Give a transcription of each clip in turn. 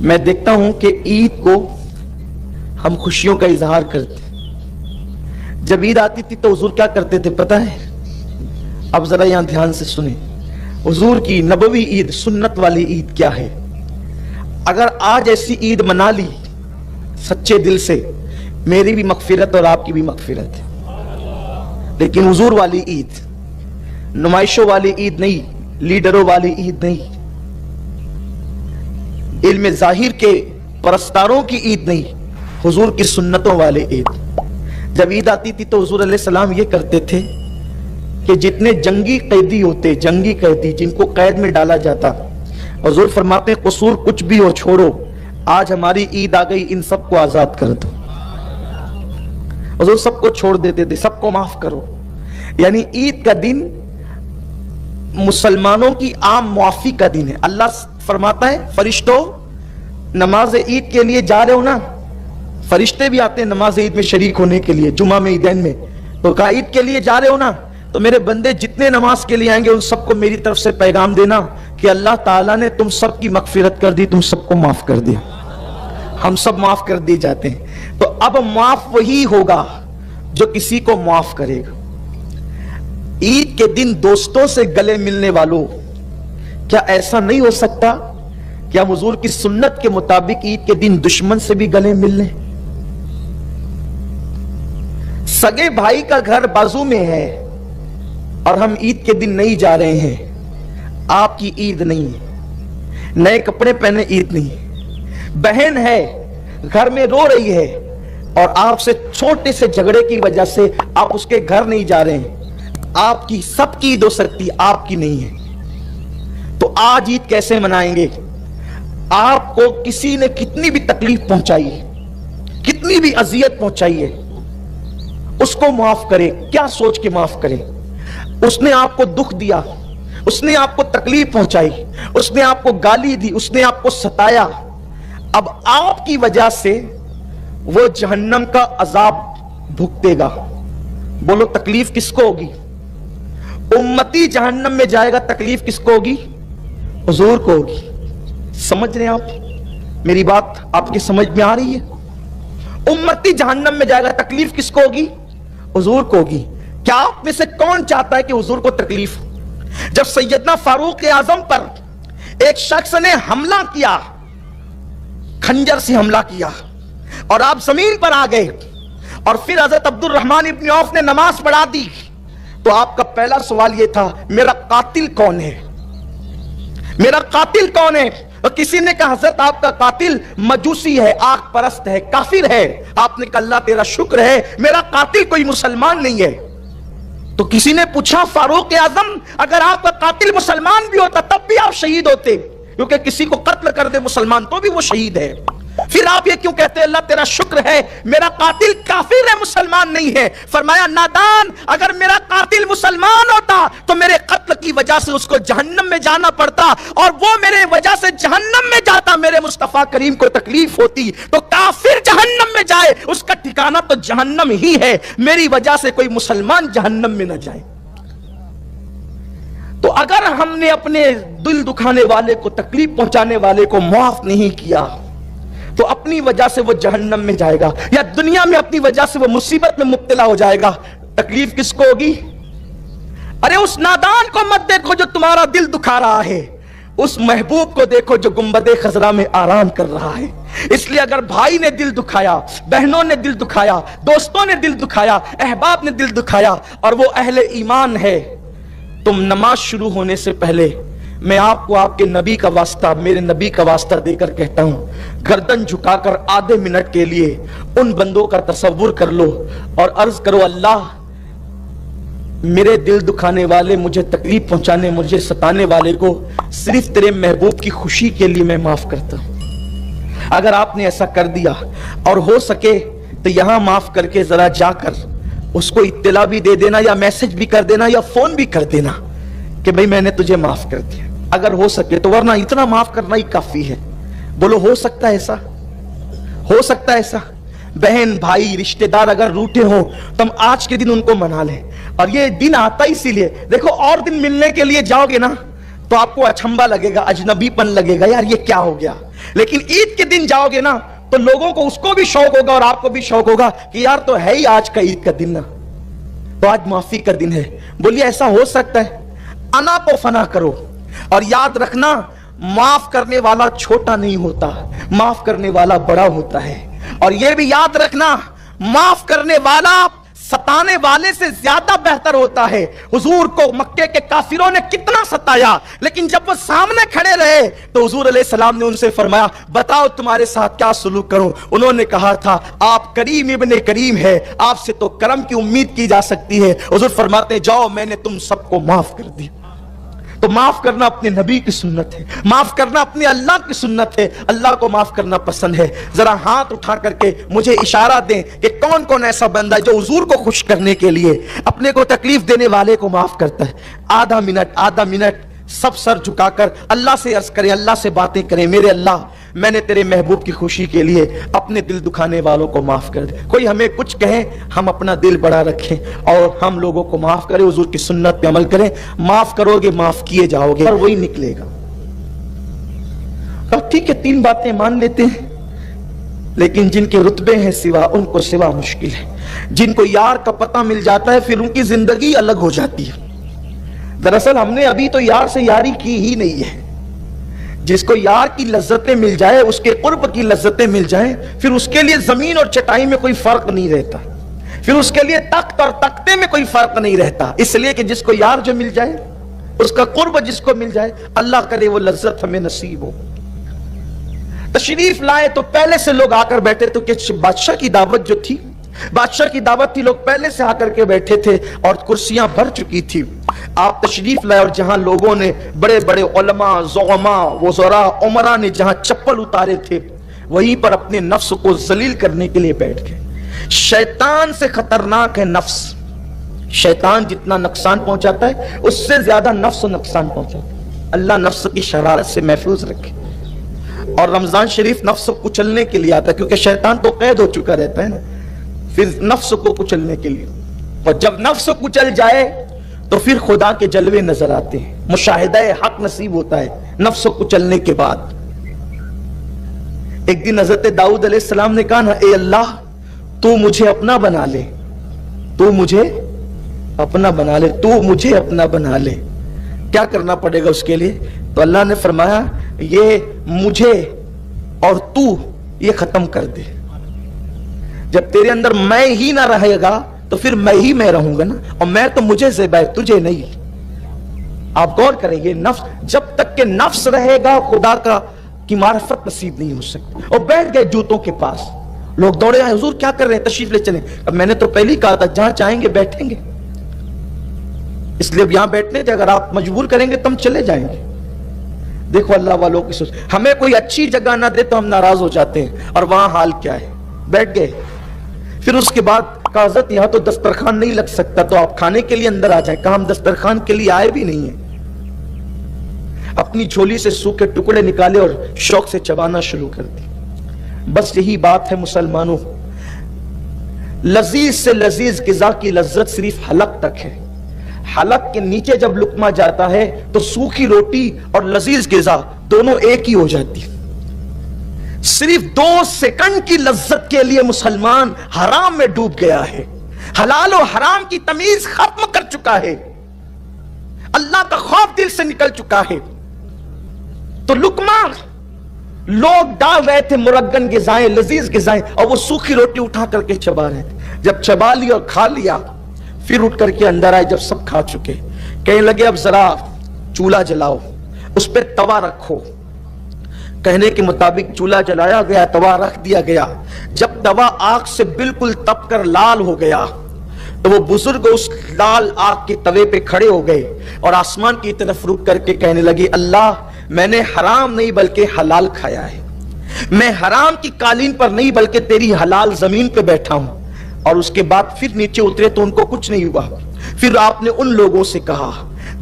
میں دیکھتا ہوں کہ عید کو ہم خوشیوں کا اظہار کرتے ہیں۔ جب عید آتی تھی تو حضور کیا کرتے تھے پتہ ہے؟ اب ذرا یہاں دھیان سے سنیں، حضور کی نبوی عید، سنت والی عید کیا ہے؟ اگر آج ایسی عید منا لی سچے دل سے، میری بھی مغفرت اور آپ کی بھی مغفرت ہے۔ لیکن حضور والی عید، نمائشوں والی عید نہیں، لیڈروں والی عید نہیں، علم ظاہر کے پرستاروں کی عید نہیں، حضور کی سنتوں والے عید۔ جب عید آتی تھی تو حضور علیہ السلام یہ کرتے تھے کہ جتنے جنگی قیدی ہوتے، جنگی قیدی جن کو قید میں ڈالا جاتا، حضور فرماتے ہیں قصور کچھ بھی ہو چھوڑو، آج ہماری عید آ گئی، ان سب کو آزاد کر دو۔ حضور سب کو چھوڑ دیتے تھے، سب کو معاف کرو۔ یعنی عید کا دن مسلمانوں کی عام معافی کا دن ہے۔ اللہ فرماتا ہے فرشتوں نماز عید کے لیے جا رہے ہو نا، فرشتے بھی آتے ہیں نماز عید میں شریک ہونے کے لیے، جمعہ میں، عیدین میں، تو کہا عید کے لیے جا رہے ہو نا، تو میرے بندے جتنے نماز کے لیے آئیں گے ان سب کو میری طرف سے پیغام دینا کہ اللہ تعالیٰ نے تم سب کی مغفرت کر دی، تم سب کو معاف کر دیا۔ ہم سب معاف کر دی جاتے ہیں۔ تو اب معاف وہی ہوگا جو کسی کو معاف کرے گا۔ عید کے دن دوستوں سے گلے ملنے والوں، کیا ایسا نہیں ہو سکتا کہ ہم حضور کی سنت کے مطابق عید کے دن دشمن سے بھی گلے مل لیں؟ سگے بھائی کا گھر بازو میں ہے اور ہم عید کے دن نہیں جا رہے ہیں، آپ کی عید نہیں ہے، نئے کپڑے پہنے عید نہیں ہے، بہن ہے گھر میں رو رہی ہے اور آپ سے چھوٹے سے جھگڑے کی وجہ سے آپ اس کے گھر نہیں جا رہے ہیں، آپ کی سب کی عید ہو سکتی، آپ کی نہیں ہے۔ تو آج عید کیسے منائیں گے؟ آپ کو کسی نے کتنی بھی تکلیف پہنچائی ہے، کتنی بھی اذیت پہنچائی ہے، اس کو معاف کرے۔ کیا سوچ کے معاف کرے؟ اس نے آپ کو دکھ دیا، اس نے آپ کو تکلیف پہنچائی، اس نے آپ کو گالی دی، اس نے آپ کو ستایا، اب آپ کی وجہ سے وہ جہنم کا عذاب بھگتے گا۔ بولو تکلیف کس کو ہوگی؟ امتی جہنم میں جائے گا، تکلیف کس کو ہوگی؟ حضور کو ہوگی۔ سمجھ رہے ہیں آپ؟ میری بات آپ کی سمجھ میں آ رہی ہے؟ امتی جہنم میں جائے گا، تکلیف کس کو ہوگی؟ حضور کو ہوگی۔ کیا آپ میں سے کون چاہتا ہے کہ حضور کو تکلیف ہو؟ جب سیدنا فاروق اعظم پر ایک شخص نے حملہ کیا، خنجر سے حملہ کیا، اور آپ زمین پر آ گئے، اور پھر حضرت عبد الرحمن ابن عوف نے نماز پڑھا دی، تو آپ کا پہلا سوال یہ تھا میرا قاتل کون ہے؟ میرا قاتل کون ہے؟ اور کسی نے کہا حضرت آپ کا قاتل مجوسی ہے، آگ پرست ہے، کافر ہے۔ آپ نے کہا اللہ تیرا شکر ہے میرا قاتل کوئی مسلمان نہیں ہے۔ تو کسی نے پوچھا فاروق اعظم اگر آپ کا قاتل مسلمان بھی ہوتا تب بھی آپ شہید ہوتے، کیونکہ کسی کو قتل کر دے مسلمان تو بھی وہ شہید ہے، پھر آپ یہ کیوں کہتے ہیں اللہ تیرا شکر ہے میرا قاتل کافر ہے، مسلمان نہیں ہے؟ فرمایا نادان، اگر میرا قاتل مسلمان ہوتا تو میرے قتل کی وجہ سے اس کو جہنم میں جانا پڑتا، اور وہ میرے وجہ سے جہنم میں جاتا، میرے مصطفیٰ کریم کو تکلیف ہوتی۔ تو کافر جہنم میں جائے اس کا ٹھکانہ تو جہنم ہی ہے، میری وجہ سے کوئی مسلمان جہنم میں نہ جائے۔ تو اگر ہم نے اپنے دل دکھانے والے کو، تکلیف پہنچانے والے کو معاف نہیں کیا تو اپنی وجہ سے وہ جہنم میں جائے گا، یا دنیا میں اپنی وجہ سے وہ مصیبت میں مبتلا ہو جائے گا۔ تکلیف کس کو ہوگی؟ ارے اس نادان کو مت دیکھو جو تمہارا دل دکھا رہا ہے، اس محبوب کو دیکھو جو گنبد خضرا میں آرام کر رہا ہے۔ اس لیے اگر بھائی نے دل دکھایا، بہنوں نے دل دکھایا، دوستوں نے دل دکھایا، احباب نے دل دکھایا، اور وہ اہل ایمان ہے، تم نماز شروع ہونے سے پہلے میں آپ کو آپ کے نبی کا واسطہ، میرے نبی کا واسطہ دے کر کہتا ہوں، گردن جھکا کر آدھے منٹ کے لیے ان بندوں کا تصور کر لو اور عرض کرو اللہ میرے دل دکھانے والے، مجھے تکلیف پہنچانے، مجھے ستانے والے کو صرف تیرے محبوب کی خوشی کے لیے میں معاف کرتا ہوں۔ اگر آپ نے ایسا کر دیا، اور ہو سکے تو یہاں معاف کر کے ذرا جا کر اس کو اطلاع بھی دے دینا، یا میسج بھی کر دینا، یا فون بھی کر دینا کہ بھئی میں نے تجھے معاف کر دیا، اگر ہو سکے تو، ورنہ اتنا معاف کرنا ہی کافی ہے۔ بولو ہو سکتا ہے ایسا؟ ہو سکتا ہے ایسا؟ بہن بھائی رشتہ دار اگر روٹے ہوں تو ہم آج کے دن ان کو منا لیں، اور یہ دن آتا اسی لیے، دیکھو اور دن ملنے کے لیے جاؤ گے نا تو آپ کو اچھمبا لگے گا, اجنبی پن لگے گا, یار یہ کیا ہو گیا. لیکن عید کے دن جاؤ گے نا تو لوگوں کو, اس کو بھی شوق ہوگا اور آپ کو بھی شوق ہوگا کہ یار تو ہے ہی آج کا عید کا دن نا, تو آج معافی کا دن ہے. بولیے ایسا ہو سکتا ہے؟ انا کو فنا کرو, اور یاد رکھنا معاف کرنے والا چھوٹا نہیں ہوتا, معاف کرنے والا بڑا ہوتا ہے. اور یہ بھی یاد رکھنا معاف کرنے والا ستانے والے سے زیادہ بہتر ہوتا ہے. حضور کو مکے کے کافروں نے کتنا ستایا, لیکن جب وہ سامنے کھڑے رہے تو حضور علیہ السلام نے ان سے فرمایا بتاؤ تمہارے ساتھ کیا سلوک کروں. انہوں نے کہا تھا آپ کریم ابن کریم ہے, آپ سے تو کرم کی امید کی جا سکتی ہے. حضور فرماتے جاؤ میں نے تم سب کو معاف کر دی. تو معاف کرنا اپنے نبی کی سنت ہے, معاف کرنا اپنے اللہ کی سنت ہے. اللہ کو معاف کرنا پسند ہے. ذرا ہاتھ اٹھا کر کے مجھے اشارہ دیں کہ کون کون ایسا بندہ ہے جو حضور کو خوش کرنے کے لیے اپنے کو تکلیف دینے والے کو معاف کرتا ہے. آدھا منٹ سب سر جھکا کر اللہ سے عرض کریں, اللہ سے باتیں کریں, میرے اللہ میں نے تیرے محبوب کی خوشی کے لیے اپنے دل دکھانے والوں کو معاف کر دے. کوئی ہمیں کچھ کہے ہم اپنا دل بڑا رکھیں اور ہم لوگوں کو معاف کریں, حضور کی سنت پہ عمل کریں. معاف کرو گے معاف کیے جاؤ گے, اور وہی نکلے گا. ٹھیک ہے 3 باتیں مان لیتے ہیں, لیکن جن کے رتبے ہیں سوا, ان کو سوا مشکل ہے. جن کو یار کا پتہ مل جاتا ہے پھر ان کی زندگی الگ ہو جاتی ہے. دراصل ہم نے ابھی تو یار سے یاری کی ہی نہیں ہے. جس کو یار کی لذتیں مل جائے, اس کے قرب کی لذتیں مل جائیں, پھر اس کے لیے زمین اور چٹائی میں کوئی فرق نہیں رہتا, پھر اس کے لیے تخت اور تختے میں کوئی فرق نہیں رہتا. اس لیے کہ جس کو یار جو مل جائے, اس کا قرب جس کو مل جائے, اللہ کرے وہ لذت ہمیں نصیب ہو. تشریف لائے تو پہلے سے لوگ آ کر بیٹھے, تو کہ بادشاہ کی دعوت جو تھی, بادشاہ کی دعوت تھی, لوگ پہلے سے آ کر کے بیٹھے تھے اور کرسیاں بھر چکی تھی. آپ تشریف لائے اور جہاں لوگوں نے, بڑے بڑے علماء, زعماء, وزراء, عمراء نے جہاں چپل اتارے تھے, وہیں پر اپنے نفس کو ذلیل کرنے کے لیے بیٹھ گئے. شیطان سے خطرناک ہے نفس. شیطان جتنا نقصان پہنچاتا ہے اس سے زیادہ نفس نقصان پہنچاتا ہے. اللہ نفس کی شرارت سے محفوظ رکھے. اور رمضان شریف نفس کو کچلنے کے لیے آتا ہے, کیونکہ شیطان تو قید ہو چکا رہتا ہے نا, پھر نفس کو کچلنے کے لیے. اور جب نفس کچل جائے تو پھر خدا کے جلوے نظر آتے ہیں, مشاہدہ حق نصیب ہوتا ہے نفس کو کچلنے کے بعد. ایک دن حضرت داؤد علیہ السلام نے کہا نا, اے اللہ تو مجھے اپنا بنا لے, تو مجھے اپنا بنا لے, تو مجھے اپنا بنا لے. کیا کرنا پڑے گا اس کے لیے؟ تو اللہ نے فرمایا یہ مجھے اور تو یہ ختم کر دے. جب تیرے اندر میں ہی نہ رہے گا تو پھر میں ہی میں رہوں گا نا, اور میں تو مجھے سے بہ تجھے نہیں. آپ غور کریں, یہ نفس جب تک کہ نفس رہے گا خدا کا کی معرفت نصیب نہیں ہو سکتی. اور بیٹھ گئے جوتوں کے پاس, لوگ دوڑے آئے, حضور کیا کر رہے ہیں, تشریف لے چلیں. اب میں نے تو پہلے ہی کہا تھا جہاں چاہیں گے بیٹھیں گے, اس لیے اب یہاں بیٹھنے تھے, اگر آپ مجبور کریں گے تو ہم چلے جائیں گے. دیکھو اللہ والوں کی سوچ, ہمیں کوئی اچھی جگہ نہ دے تو ہم ناراض ہو جاتے ہیں, اور وہاں حال کیا ہے. بیٹھ گئے. پھر اس کے بعد کہا حضرت یہاں تو دسترخوان نہیں لگ سکتا, تو آپ کھانے کے لیے اندر آ جائیں. کہا ہم دسترخوان کے لیے آئے بھی نہیں ہیں. اپنی جھولی سے سوکھے ٹکڑے نکالے اور شوق سے چبانا شروع کر دی. بس یہی بات ہے مسلمانوں, لذیذ سے لذیذ غذا کی لذت صرف حلق تک ہے. حلق کے نیچے جب لقمہ جاتا ہے تو سوکھی روٹی اور لذیذ غذا دونوں ایک ہی ہو جاتی. صرف 2 سیکنڈ کی لذت کے لیے مسلمان حرام میں ڈوب گیا ہے, حلال و حرام کی تمیز ختم کر چکا ہے, اللہ کا خوف دل سے نکل چکا ہے. تو لقمہ لوگ ڈال رہے تھے, مرغن غذائیں, لذیذ غذائیں, اور وہ سوکھی روٹی اٹھا کر کے چبا رہے تھے. جب چبا لیا اور کھا لیا, پھر اٹھ کر کے اندر آئے. جب سب کھا چکے, کہنے لگے اب ذرا چولہا جلاؤ, اس پہ توا رکھو. کہنے کے مطابق چولہا جلایا گیا, توا رکھ دیا گیا. جب توا آگ سے بالکل تپ کر لال ہو گیا تو وہ بزرگ اس لال آگ کے توے پہ کھڑے ہو گئے اور آسمان کی طرف رک کر کے کہنے لگے اللہ میں نے حرام نہیں بلکہ حلال کھایا ہے, میں حرام کی قالین پر نہیں بلکہ تیری حلال زمین پہ بیٹھا ہوں. اور اس کے بعد پھر نیچے اترے تو ان کو کچھ نہیں ہوا. پھر آپ نے ان لوگوں سے کہا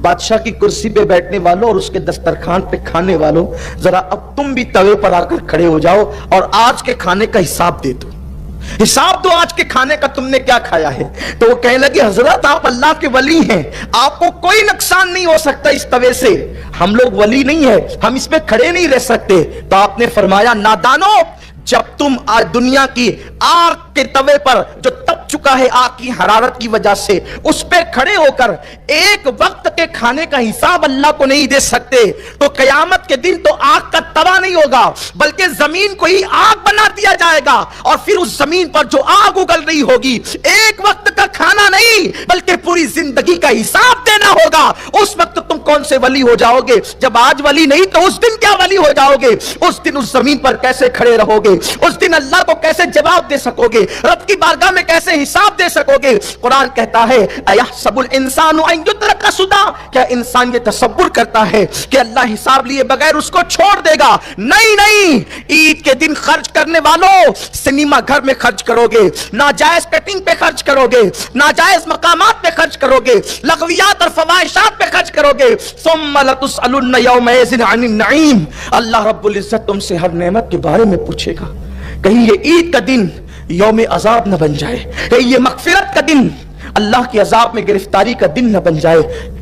بادشاہ کی کرسی پہ بیٹھنے والوں اور اس کے دسترخوان پہ کھانے والوں, ذرا اب تم بھی توے پر آ کر کھڑے ہو جاؤ اور آج کے کھانے کا حساب دے دو. حساب دو آج کے کھانے کا, تم نے کیا کھایا ہے. تو وہ کہنے لگے حضرت آپ اللہ کے ولی ہیں, آپ کو کوئی نقصان نہیں ہو سکتا اس توے سے, ہم لوگ ولی نہیں ہے، ہم اس پہ کھڑے نہیں رہ سکتے. تو آپ نے فرمایا نادانو، جب تم آج دنیا کی آگ کے توے پر جو تپ چکا ہے آگ کی حرارت کی وجہ سے، اس پہ کھڑے ہو کر ایک وقت کے کھانے کا حساب اللہ کو نہیں دے سکتے، تو قیامت کے دن تو آگ کا توا نہیں ہوگا بلکہ زمین کو ہی آگ بنا دیا جائے گا، اور پھر اس زمین پر جو آگ اگل رہی ہوگی ایک وقت کا کھانا نہیں بلکہ پوری زندگی کا حساب دینا ہوگا. اس وقت تم کون سے ولی ہو جاؤ گے؟ جب آج ولی نہیں تو اس دن کیا ولی ہو جاؤ گے؟ اس دن اس زمین پر کیسے کھڑے رہو گے؟ اس دن اللہ کو کیسے جواب دے سکو گے؟ رب کی بارگاہ میں کیسے حساب دے سکو گے؟ قرآن کہتا ہے ایحسب الانسان ان یترک سدی، کیا انسان یہ تصور کرتا ہے کہ اللہ حساب لیے بغیر اس کو چھوڑ دے گا؟ نہیں نہیں. عید کے دن خرچ کرنے والوں سنیما گھر میں خرچ کرو گے، ناجائز کٹنگ پہ خرچ کرو گے، ناجائز مقامات پہ خرچ کرو گے، لغویات اور فواحشات پہ خرچ کرو گے. ثم لتسألن یومئذ عن النعیم، اللہ رب العزت تم سے ہر نعمت کے بارے میں پوچھے گا. کہیں یہ عید کا دن یوم عذاب نہ بن جائے، کہیں یہ مغفرت کا دن اللہ کی عذاب میں گرفتاری کا دن نہ بن جائے.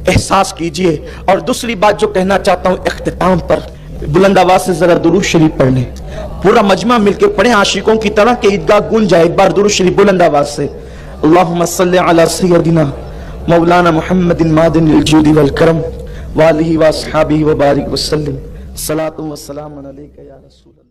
احساس کیجئے. اور دوسری بات جو کہنا چاہتا ہوں اختتام پر، بلند آواز سے ذرا درود شریف پڑھ لیں، پورا مجمع مل کے پڑھیں عاشقوں کی طرح کہ عیدگاہ گونج جائے. ایک بار درود شریف بلند آواز سے. اللہم صلی علی سیدنا مولانا محمد معدن الجود والکرم وآلہ واصحابہ وبارک وسلم. صلاۃ و سلام علیک یا رسول اللہ.